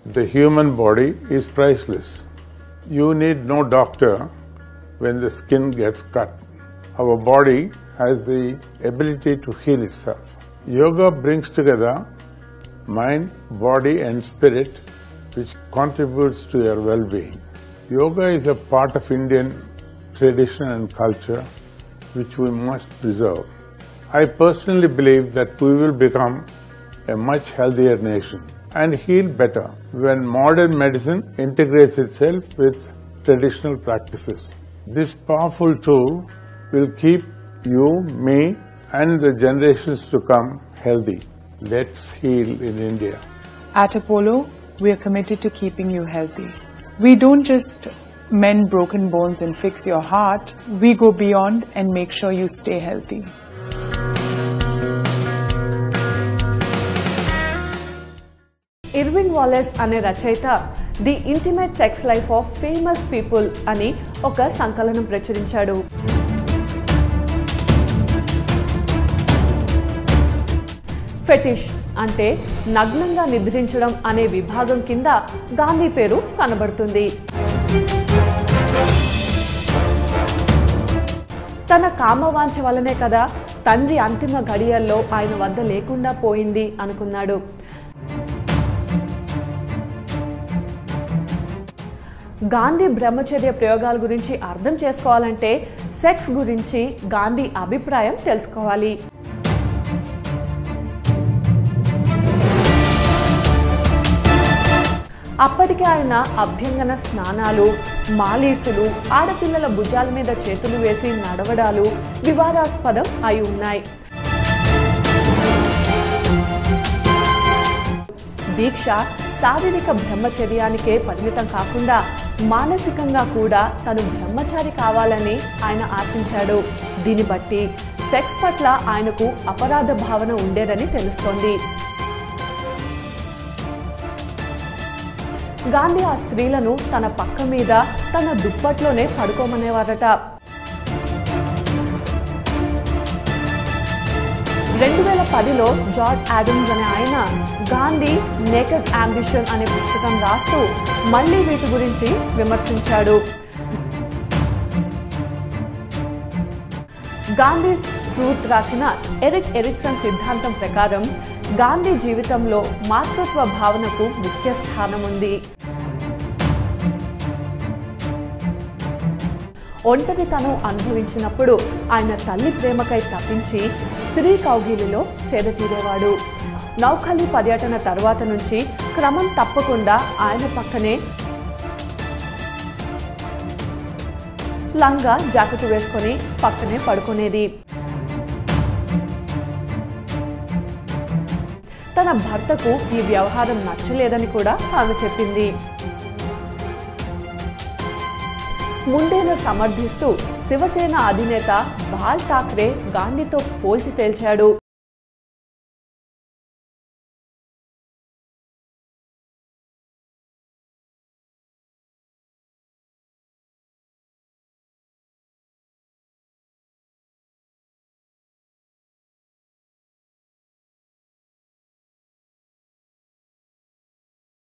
The human body is priceless. You need no doctor when the skin gets cut. Our body has the ability to heal itself. Yoga brings together mind, body and spirit, which contributes to your well-being. Yoga is a part of Indian tradition and culture which we must preserve. I personally believe that we will become a much healthier nation and heal better when modern medicine integrates itself with traditional practices. This powerful tool will keep you, me, and the generations to come healthy. Let's heal in India. At Apollo, we are committed to keeping you healthy. We don't just mend broken bones and fix your heart. We go beyond and make sure you stay healthy. Irving Wallace అనే రచయిత the intimate sex life of famous people అని ఒక సంకలనం ప్రచురించాడు. Fetish అంటే నగ్నంగా నిద్రించడం అనే విభాగం కింద గాంధీ పేరు కనబడుతుంది. తన కామవాంఛ వల్లనే కదా తండ్రి అంతిమ గడియల్లో ఆయన వద్ద లేకుండా పోయింది అనుకున్నాడు. గాంధీ బ్రహ్మచర్య ప్రయోగాల గురించి అర్థం చేసుకోవాలంటే సెక్స్ గురించి గాంధీ అభిప్రాయం తెలుసుకోవాలి. అప్పటికే ఆయన అభ్యంగన స్నానాలు, మాలీసులు, ఆడపిల్లల భుజాల మీద చేతులు వేసి నడవడాలు వివాదాస్పదం అయి ఉన్నాయి. దీక్ష శారీరక బ్రహ్మచర్యానికే పరిమితం కాకుండా మానసికంగా కూడా తను బ్రహ్మచారి కావాలని ఆయన ఆశించాడు. దీన్ని బట్టి సెక్స్ పట్ల ఆయనకు అపరాధ భావన ఉండేదని తెలుస్తోంది. గాంధీ ఆ స్త్రీలను తన పక్క మీద తన దుప్పట్లోనే పడుకోమనేవారట. 2010లో జార్జ్ ఆడమ్స్ అనే ఆయన గాంధీ నేకెడ్ అంబిషన్ అనే పుస్తకం రాస్తూ మళ్లీ వీటి గురించి విమర్శించాడు. గాంధీ ట్రూత్ రాసిన ఎరిక్ ఎరిక్సన్ సిద్ధాంతం ప్రకారం గాంధీ జీవితంలో మాతృత్వ భావనకు ముఖ్య స్థానం ఉంది. ఒంటరితనం అనుభవించినప్పుడు ఆయన తల్లి ప్రేమకై తప్పించి స్త్రీ కౌగిలిలో సేద తీరేవాడు. నౌఖలి పర్యటన తర్వాత నుంచి క్రమం తప్పకుండా ఆయన పక్కనే లంగా జాకెట్ వేసుకొని పక్కనే పడుకునేది. తన భర్తకు ఈ వ్యవహారం నచ్చలేదని కూడా ఆమె చెప్పింది. ముందేను సమర్థిస్తూ శివసేన అధినేత బాల్ ఠాక్రే గాంధీతో పోల్చి తేల్చాడు.